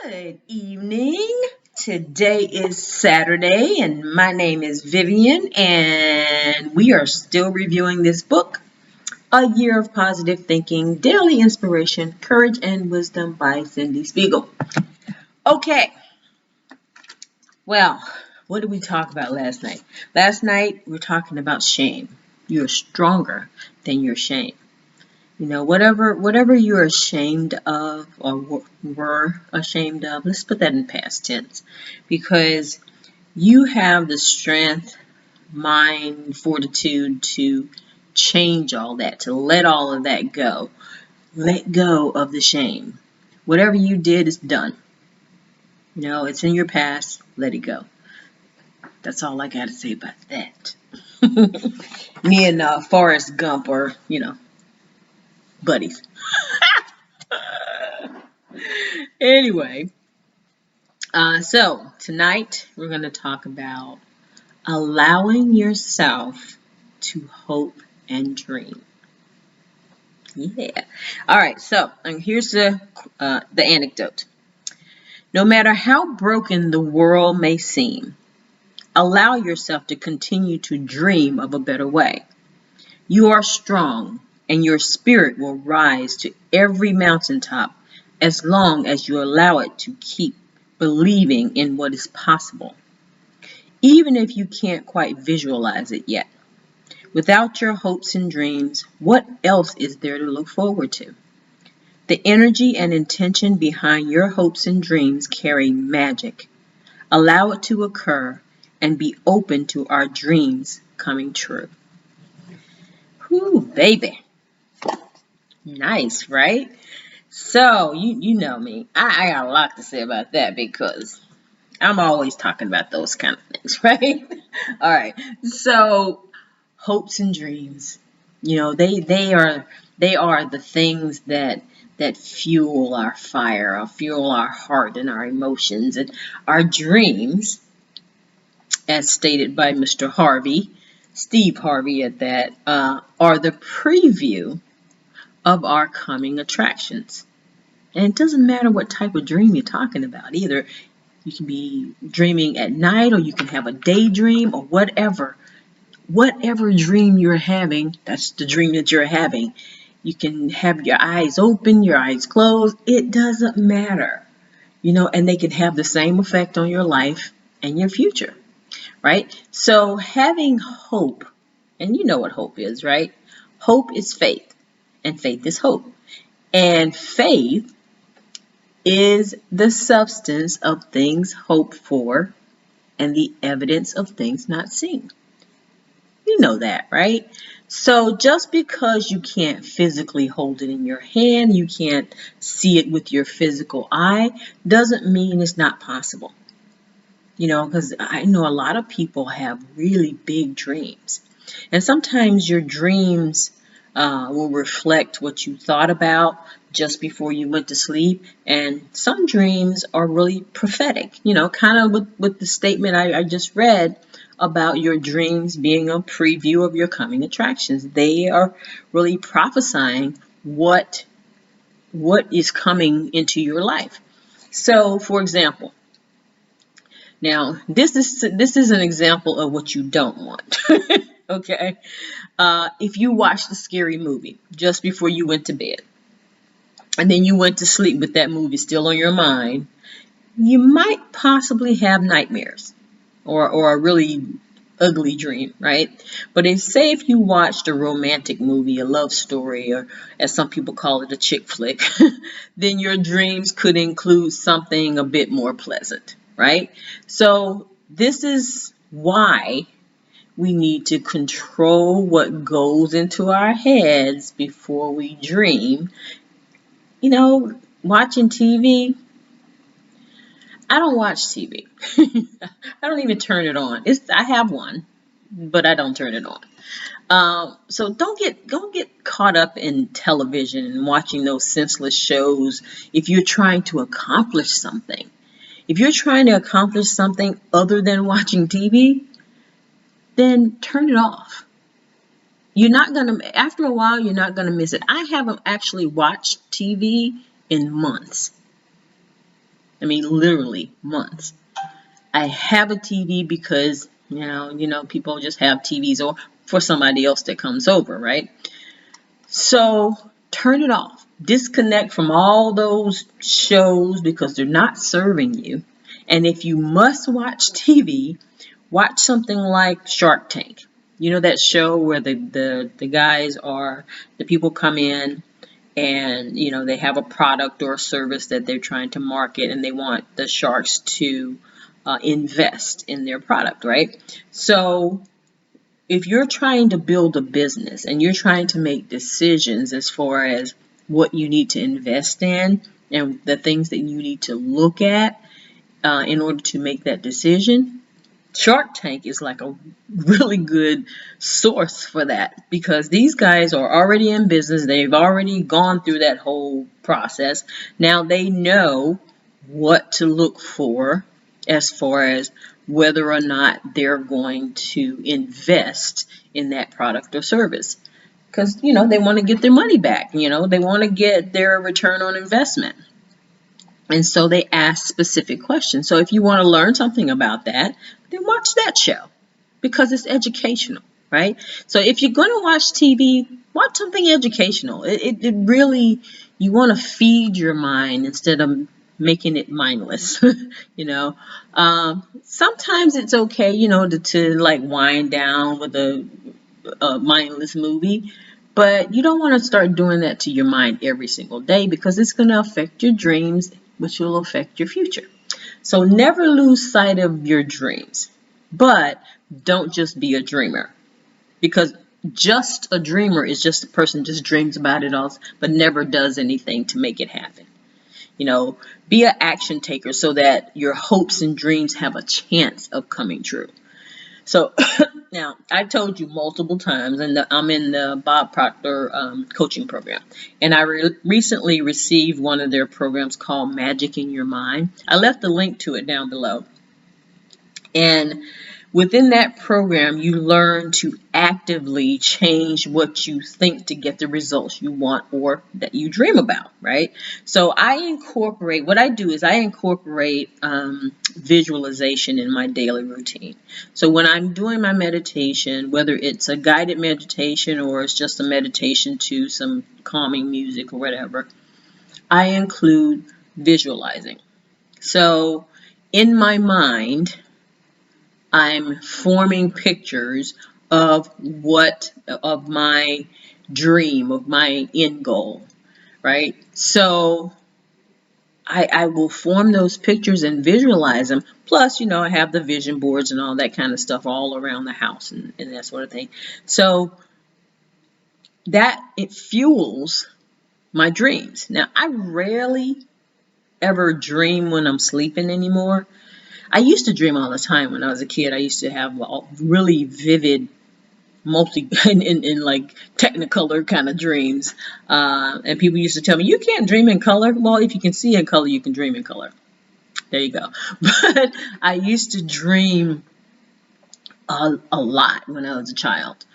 Good evening. Today is Saturday, and my name is Vivian, and we are still reviewing this book, A Year of Positive Thinking, Daily Inspiration, Courage and Wisdom by Cindy Spiegel. Okay, well, what did we talk about last night? Last night, we were talking about shame. You're stronger than your shame. You know, whatever you're ashamed of or were ashamed of, let's put that in past tense, because you have the strength, mind, fortitude to change all that, to let all of that go. Let go of the shame. Whatever you did is done. You know, it's in your past. Let it go. That's all I got to say about that. Me and Forrest Gump are, buddies. Anyway, so tonight we're going to talk about allowing yourself to hope and dream. Yeah. All right. So here's the anecdote. No matter how broken the world may seem, allow yourself to continue to dream of a better way. You are strong, and your spirit will rise to every mountaintop as long as you allow it to keep believing in what is possible, even if you can't quite visualize it yet. Without your hopes and dreams, what else is there to look forward to? The energy and intention behind your hopes and dreams carry magic. Allow it to occur and be open to our dreams coming true. Whew, baby. Nice, right? So, you know me. I got a lot to say about that because I'm always talking about those kind of things, right? All right. So, hopes and dreams, they are the things that fuel our fire, or fuel our heart and our emotions, and our dreams, as stated by Mr. Harvey, Steve Harvey at that, are the preview of our coming attractions. And it doesn't matter what type of dream you're talking about either. You can be dreaming at night, or you can have a daydream, or whatever. Whatever dream you're having, that's the dream that you're having. You can have your eyes open, your eyes closed. It doesn't matter. And they can have the same effect on your life and your future, right? So having hope, and you know what hope is, right? Hope is faith, and faith is hope. And faith is the substance of things hoped for and the evidence of things not seen. You know that, right? So just because you can't physically hold it in your hand, you can't see it with your physical eye, doesn't mean it's not possible. Because I know a lot of people have really big dreams. And sometimes your dreams will reflect what you thought about just before you went to sleep. And some dreams are really prophetic, kind of with the statement I just read about your dreams being a preview of your coming attractions. They are really prophesying what is coming into your life. So, for example, now this is an example of what you don't want. Okay, if you watched a scary movie just before you went to bed, and then you went to sleep with that movie still on your mind, you might possibly have nightmares or a really ugly dream, right? But if you watched a romantic movie, a love story, or as some people call it, a chick flick, then your dreams could include something a bit more pleasant, right? So this is why we need to control what goes into our heads before we dream. Watching TV, I don't watch TV. I don't even turn it on. I have one, but I don't turn it on. So don't get caught up in television and watching those senseless shows if you're trying to accomplish something. If you're trying to accomplish something other than watching TV, then turn it off. After a while, you're not gonna miss it. I haven't actually watched TV in months. I mean, literally months. I have a TV because, people just have TVs or for somebody else that comes over, right? So turn it off. Disconnect from all those shows because they're not serving you. And if you must watch TV, watch something like Shark Tank. You know that show where the guys are, the people come in and, they have a product or a service that they're trying to market and they want the sharks to invest in their product, right? So if you're trying to build a business and you're trying to make decisions as far as what you need to invest in and the things that you need to look at in order to make that decision, Shark Tank is like a really good source for that because these guys are already in business. They've already gone through that whole process. Now they know what to look for as far as whether or not they're going to invest in that product or service. Because, they want to get their money back. They want to get their return on investment. And so they ask specific questions. So if you want to learn something about that, then watch that show because it's educational, right? So if you're going to watch TV, watch something educational. It really, you want to feed your mind instead of making it mindless, Sometimes it's okay, to like wind down with a mindless movie. But you don't want to start doing that to your mind every single day because it's going to affect your dreams, which will affect your future. So never lose sight of your dreams, but don't just be a dreamer because just a dreamer is just a person just dreams about it all, but never does anything to make it happen. Be an action taker so that your hopes and dreams have a chance of coming true. So now I told you multiple times, and I'm in the Bob Proctor coaching program, and I recently received one of their programs called Magic in Your Mind. I left the link to it down below. And within that program, you learn to actively change what you think to get the results you want or that you dream about, right? So what I do is I incorporate visualization in my daily routine. So when I'm doing my meditation, whether it's a guided meditation or it's just a meditation to some calming music or whatever, I include visualizing. So in my mind, I'm forming pictures of my dream, of my end goal, right? So I will form those pictures and visualize them. Plus, I have the vision boards and all that kind of stuff all around the house and that sort of thing. So that it fuels my dreams. Now, I rarely ever dream when I'm sleeping anymore. I used to dream all the time when I was a kid. I used to have really vivid, in like technicolor kind of dreams. And people used to tell me, you can't dream in color. Well, if you can see in color, you can dream in color. There you go. But I used to dream a lot when I was a child.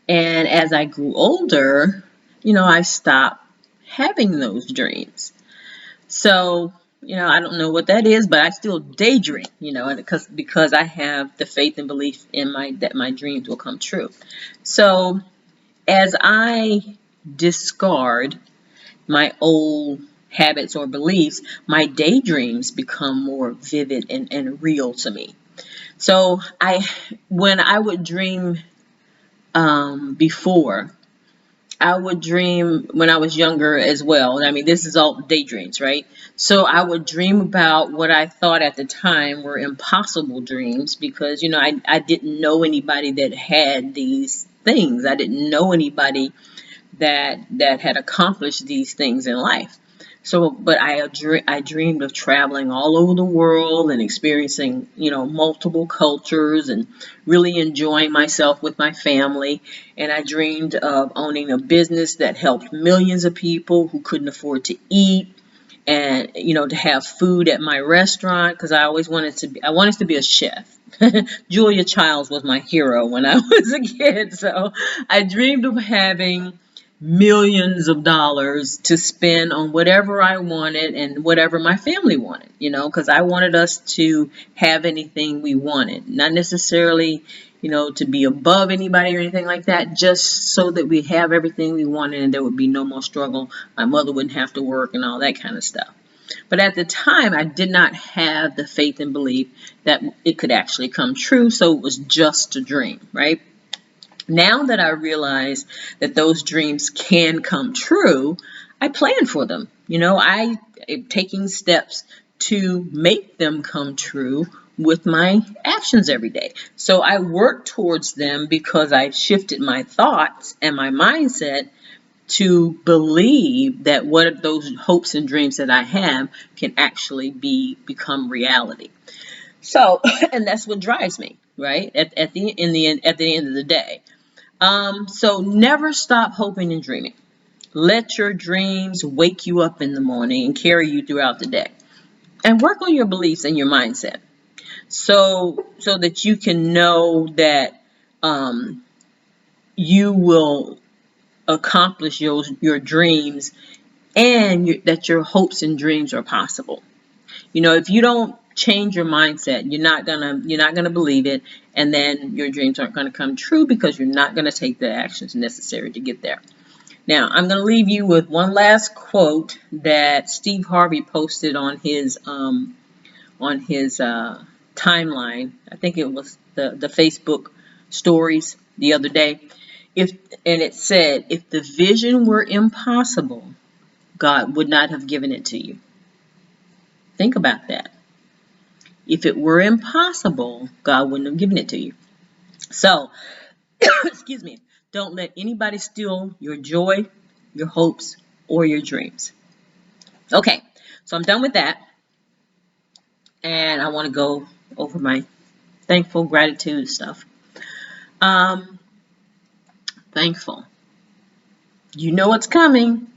And as I grew older, I stopped having those dreams. So, I don't know what that is, but I still daydream, because I have the faith and belief in that my dreams will come true. So as I discard my old habits or beliefs, my daydreams become more vivid and real to me. So when I would dream before, I would dream when I was younger as well. I mean, this is all daydreams, right? So I would dream about what I thought at the time were impossible dreams because, I didn't know anybody that had these things. I didn't know anybody that had accomplished these things in life. So, but I dreamed of traveling all over the world and experiencing, multiple cultures and really enjoying myself with my family. And I dreamed of owning a business that helped millions of people who couldn't afford to eat and, to have food at my restaurant because I wanted to be a chef. Julia Childs was my hero when I was a kid. So I dreamed of having millions of dollars to spend on whatever I wanted and whatever my family wanted, because I wanted us to have anything we wanted. Not necessarily, to be above anybody or anything like that, just so that we have everything we wanted and there would be no more struggle. My mother wouldn't have to work and all that kind of stuff. But at the time, I did not have the faith and belief that it could actually come true, so it was just a dream, right? Now that I realize that those dreams can come true, I plan for them. I am taking steps to make them come true with my actions every day. So I work towards them because I've shifted my thoughts and my mindset to believe that what those hopes and dreams that I have can actually become reality. So, and that's what drives me, right? At the end of the day. So never stop hoping and dreaming. Let your dreams wake you up in the morning and carry you throughout the day. And work on your beliefs and your mindset. So that you can know that you will accomplish your dreams, and that your hopes and dreams are possible. If you don't change your mindset, you're not gonna believe it, and then your dreams aren't gonna come true because you're not gonna take the actions necessary to get there. Now, I'm gonna leave you with one last quote that Steve Harvey posted on his timeline. I think it was the Facebook stories the other day. And it said, if the vision were impossible, God would not have given it to you. Think about that. If it were impossible, God wouldn't have given it to you. So, excuse me, don't let anybody steal your joy, your hopes, or your dreams. Okay, so I'm done with that. And I want to go over my thankful gratitude stuff. Thankful. You know what's coming.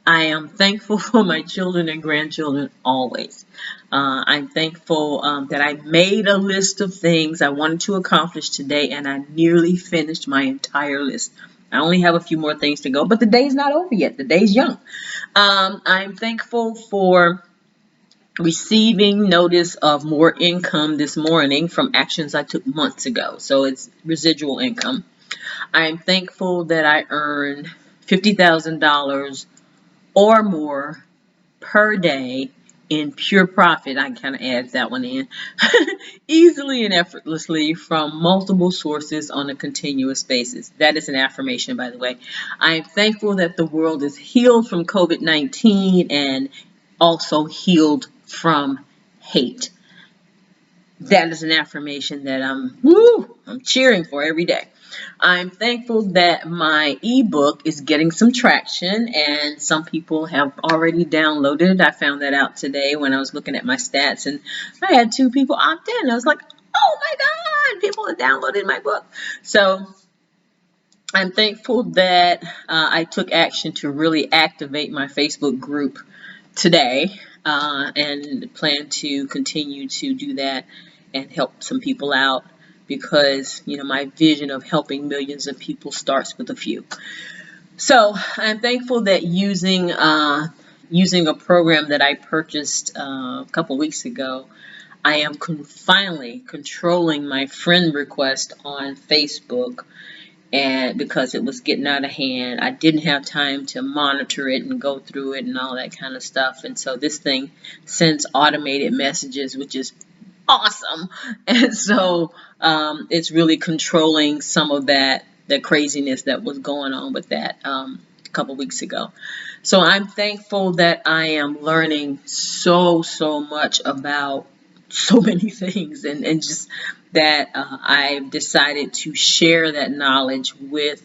I am thankful for my children and grandchildren always. I'm thankful that I made a list of things I wanted to accomplish today, and I nearly finished my entire list. I only have a few more things to go, but the day's not over yet. The day's young. I'm thankful for receiving notice of more income this morning from actions I took months ago. So it's residual income. I'm thankful that I earned $50,000 or more per day in pure profit. I kind of add that one in. Easily and effortlessly from multiple sources on a continuous basis. That is an affirmation, by the way. I am thankful that the world is healed from COVID-19 and also healed from hate. That is an affirmation that I'm cheering for every day. I'm thankful that my ebook is getting some traction, and some people have already downloaded it. I found that out today when I was looking at my stats, and I had 2 people opt in. I was like, oh my God, people have downloaded my book. So I'm thankful that I took action to really activate my Facebook group today, and plan to continue to do that and help some people out, because my vision of helping millions of people starts with a few. So I'm thankful that using a program that I purchased a couple weeks ago, I am finally controlling my friend request on Facebook. And because it was getting out of hand, I didn't have time to monitor it and go through it and all that kind of stuff. And so this thing sends automated messages, which is awesome. And so it's really controlling some of the craziness that was going on with that a couple weeks ago. So I'm thankful that I am learning so much about so many things, and just that I've decided to share that knowledge with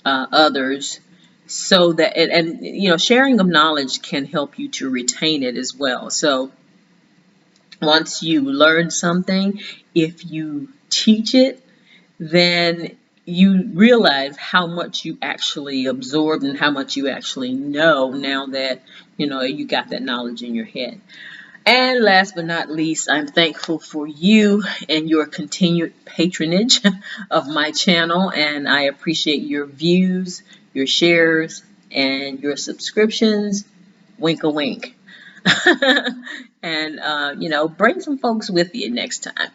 others, so that sharing of knowledge can help you to retain it as well. So once you learn something, if you teach it, then you realize how much you actually absorbed and how much you actually know now that you got that knowledge in your head. And last but not least, I'm thankful for you and your continued patronage of my channel, and I appreciate your views, your shares, and your subscriptions. Wink a wink. And, bring some folks with you next time.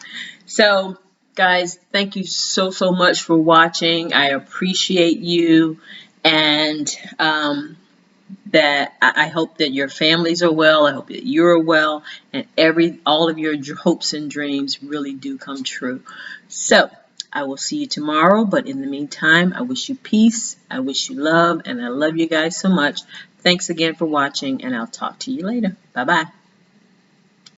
So, guys, thank you so much for watching. I appreciate you. And that I hope that your families are well. I hope that you're well, and all of your hopes and dreams really do come true. So I will see you tomorrow, but in the meantime, I wish you peace, I wish you love, and I love you guys so much. Thanks again for watching, and I'll talk to you later. Bye-bye.